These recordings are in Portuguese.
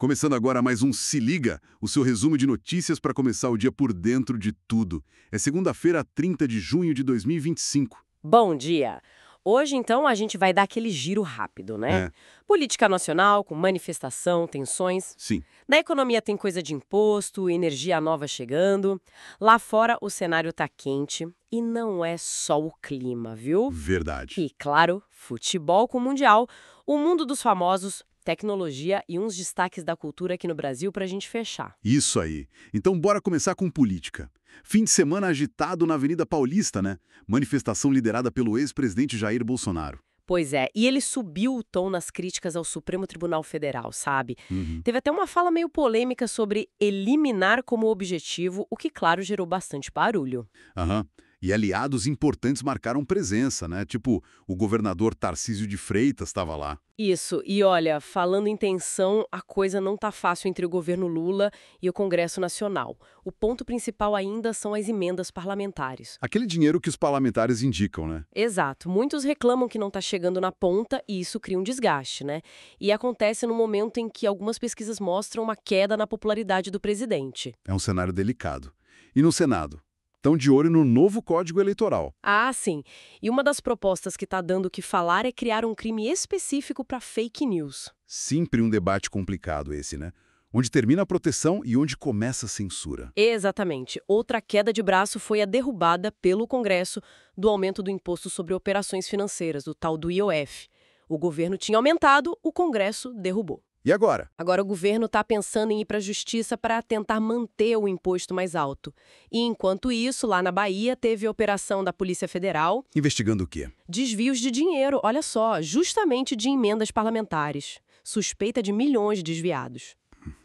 Começando agora mais um Se Liga, o seu resumo de notícias para começar o dia por dentro de tudo. É segunda-feira, 30 de junho de 2025. Bom dia! Hoje, então, a gente vai dar aquele giro rápido, né? É, Política nacional, com manifestação, tensões. sim, Na economia tem coisa de imposto, energia nova chegando. Lá fora o cenário tá quente e não é só o clima, viu? verdade. E, claro, futebol com o Mundial, o mundo dos famosos, tecnologia e uns destaques da cultura aqui no Brasil pra gente fechar. Isso aí. Então bora começar com política. Fim de semana agitado na Avenida Paulista, né? Manifestação liderada pelo ex-presidente Jair Bolsonaro. Pois é, e ele subiu o tom nas críticas ao Supremo Tribunal Federal, sabe? Uhum. Teve até uma fala meio polêmica sobre eliminar como objetivo, o que, claro, gerou bastante barulho. Aham. E aliados importantes marcaram presença, né? Tipo, o governador Tarcísio de Freitas estava lá. Isso, e olha, falando em tensão, a coisa não tá fácil entre o governo Lula e o Congresso Nacional. O ponto principal ainda são as emendas parlamentares. Aquele dinheiro que os parlamentares indicam, né? Exato, muitos reclamam que não está chegando na ponta e isso cria um desgaste, né? E acontece no momento em que algumas pesquisas mostram uma queda na popularidade do presidente. É um cenário delicado. E no Senado? Estão de olho no novo Código Eleitoral. Ah, sim. E uma das propostas que está dando o que falar é criar um crime específico para fake news. Sempre um debate complicado esse, né? Onde termina a proteção e onde começa a censura. Exatamente. Outra queda de braço foi a derrubada pelo Congresso do aumento do imposto sobre operações financeiras, o tal do IOF. O governo tinha aumentado, o Congresso derrubou. E agora? Agora o governo está pensando em ir para a justiça para tentar manter o imposto mais alto. E enquanto isso, lá na Bahia, teve a operação da Polícia Federal, Investigando o quê? desvios de dinheiro, olha só, justamente de emendas parlamentares. Suspeita de milhões desviados.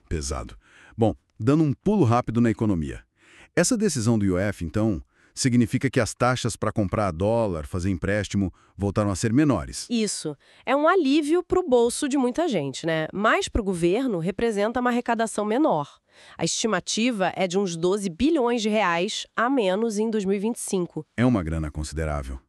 Pesado. Bom, dando um pulo rápido na economia. Essa decisão do IOF, então, significa que as taxas para comprar dólar, fazer empréstimo, voltaram a ser menores. Isso. É um alívio para o bolso de muita gente, né? Mas para o governo representa uma arrecadação menor. A estimativa é de uns 12 bilhões de reais a menos em 2025. É uma grana considerável.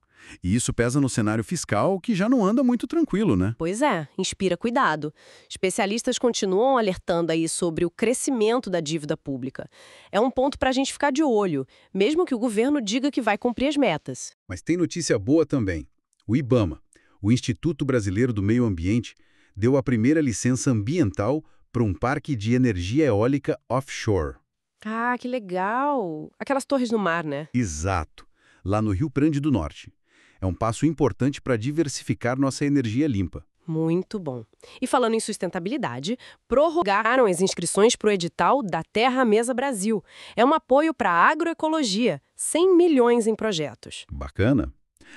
E isso pesa no cenário fiscal, que já não anda muito tranquilo, né? Pois é, inspira cuidado. Especialistas continuam alertando aí sobre o crescimento da dívida pública. É um ponto para a gente ficar de olho, mesmo que o governo diga que vai cumprir as metas. Mas tem notícia boa também. O IBAMA, o Instituto Brasileiro do Meio Ambiente, deu a primeira licença ambiental para um parque de energia eólica offshore. Ah, que legal! Aquelas torres no mar, né? Exato, lá no Rio Grande do Norte. É um passo importante para diversificar nossa energia limpa. Muito bom. E falando em sustentabilidade, prorrogaram as inscrições para o edital da Terra Mesa Brasil. É um apoio para a agroecologia, 100 milhões em projetos. Bacana?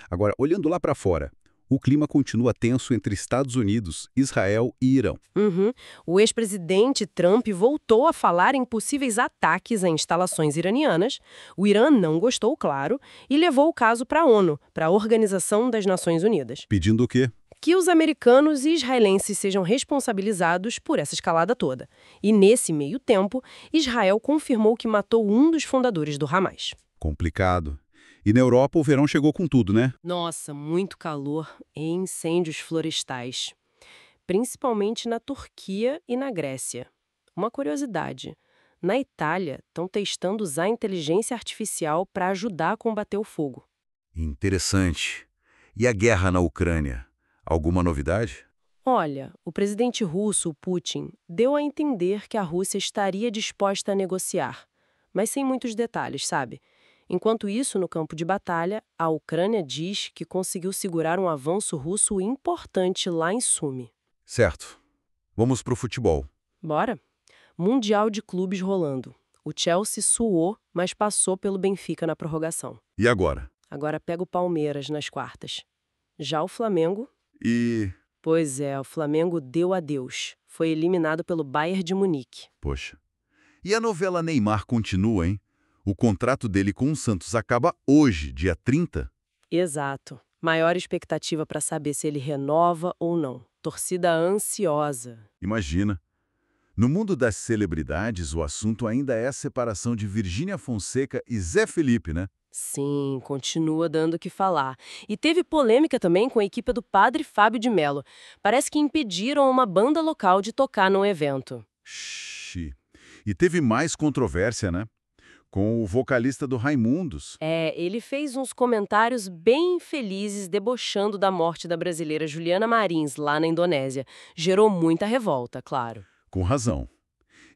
Agora, olhando lá para fora, o clima continua tenso entre Estados Unidos, Israel e Irão. Uhum. O ex-presidente Trump voltou a falar em possíveis ataques a instalações iranianas. O Irã não gostou, claro, e levou o caso para a ONU, para a Organização das Nações Unidas. Pedindo o quê? Que os americanos e israelenses sejam responsabilizados por essa escalada toda. E nesse meio tempo, Israel confirmou que matou um dos fundadores do Hamas. Complicado. E na Europa o verão chegou com tudo, né? Nossa, muito calor e incêndios florestais. Principalmente na Turquia e na Grécia. Uma curiosidade, na Itália estão testando usar inteligência artificial para ajudar a combater o fogo. Interessante. E a guerra na Ucrânia? Alguma novidade? Olha, o presidente russo, Putin, deu a entender que a Rússia estaria disposta a negociar, mas sem muitos detalhes, sabe? Enquanto isso, no campo de batalha, a Ucrânia diz que conseguiu segurar um avanço russo importante lá em Sumi. Certo. Vamos pro futebol. Bora? Mundial de clubes rolando. O Chelsea suou, mas passou pelo Benfica na prorrogação. E agora? Agora pega o Palmeiras nas quartas. Já o Flamengo? E... Pois é, o Flamengo deu adeus. Foi eliminado pelo Bayern de Munique. Poxa. E a novela Neymar continua, hein? O contrato dele com o Santos acaba hoje, dia 30. Exato. Maior expectativa para saber se ele renova ou não. Torcida ansiosa. Imagina. No mundo das celebridades, o assunto ainda é a separação de Virgínia Fonseca e Zé Felipe, né? Sim, continua dando o que falar. E teve polêmica também com a equipe do padre Fábio de Mello. Parece que impediram uma banda local de tocar num evento. Xi. E teve mais controvérsia, né? Com o vocalista do Raimundos. Ele fez uns comentários bem infelizes debochando da morte da brasileira Juliana Marins, lá na Indonésia. Gerou muita revolta, claro. Com razão.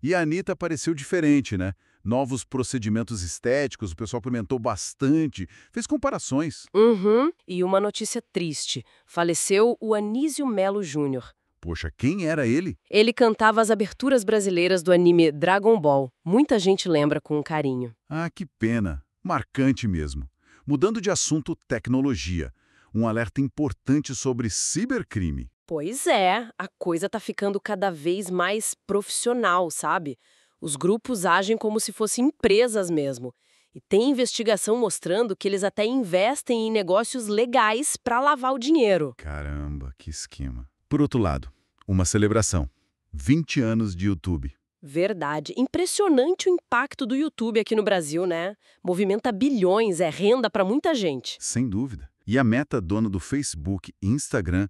E a Anitta pareceu diferente, né? Novos procedimentos estéticos, o pessoal comentou bastante, fez comparações. Uhum. E uma notícia triste. Faleceu o Anísio Melo Júnior. Poxa, quem era ele? Ele cantava as aberturas brasileiras do anime Dragon Ball. Muita gente lembra com carinho. Ah, que pena. Marcante mesmo. Mudando de assunto, tecnologia. Um alerta importante sobre cibercrime. Pois é, a coisa tá ficando cada vez mais profissional, sabe? Os grupos agem como se fossem empresas mesmo. E tem investigação mostrando que eles até investem em negócios legais para lavar o dinheiro. Caramba, que esquema. Por outro lado, uma celebração. 20 anos de YouTube. Verdade. Impressionante o impacto do YouTube aqui no Brasil, né? Movimenta bilhões, é renda para muita gente. Sem dúvida. E a Meta, dona do Facebook e Instagram,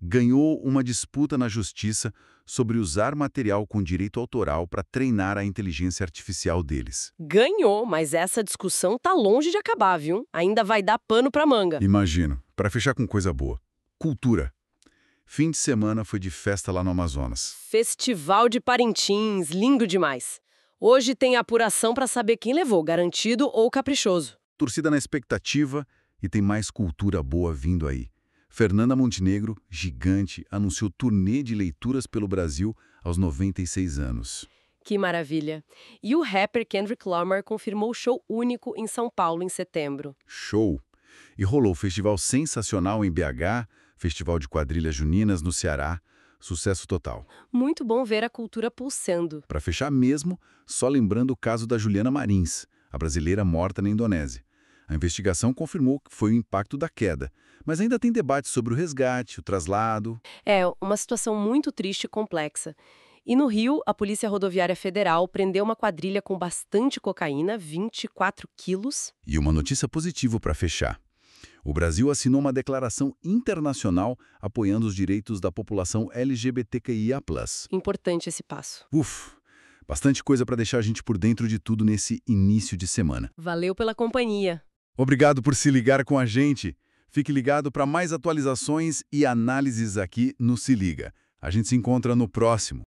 ganhou uma disputa na justiça sobre usar material com direito autoral para treinar a inteligência artificial deles. Ganhou, mas essa discussão tá longe de acabar, viu? Ainda vai dar pano pra manga. Imagino. Para fechar com coisa boa. Cultura. Fim de semana foi de festa lá no Amazonas. Festival de Parintins, lindo demais. Hoje tem apuração pra saber quem levou, garantido ou caprichoso. Torcida na expectativa e tem mais cultura boa vindo aí. Fernanda Montenegro, gigante, anunciou turnê de leituras pelo Brasil aos 96 anos. Que maravilha. E o rapper Kendrick Lamar confirmou show único em São Paulo em setembro. Show! E rolou festival sensacional em BH, festival de quadrilhas juninas no Ceará, sucesso total. Muito bom ver a cultura pulsando. Para fechar mesmo, só lembrando o caso da Juliana Marins, a brasileira morta na Indonésia. A investigação confirmou que foi o impacto da queda, mas ainda tem debate sobre o resgate, o traslado. É uma situação muito triste e complexa. E no Rio, a Polícia Rodoviária Federal prendeu uma quadrilha com bastante cocaína, 24 quilos. E uma notícia positiva para fechar. O Brasil assinou uma declaração internacional apoiando os direitos da população LGBTQIA+. Importante esse passo. Bastante coisa para deixar a gente por dentro de tudo nesse início de semana. Valeu pela companhia. Obrigado por se ligar com a gente. Fique ligado para mais atualizações e análises aqui no Se Liga. A gente se encontra no próximo.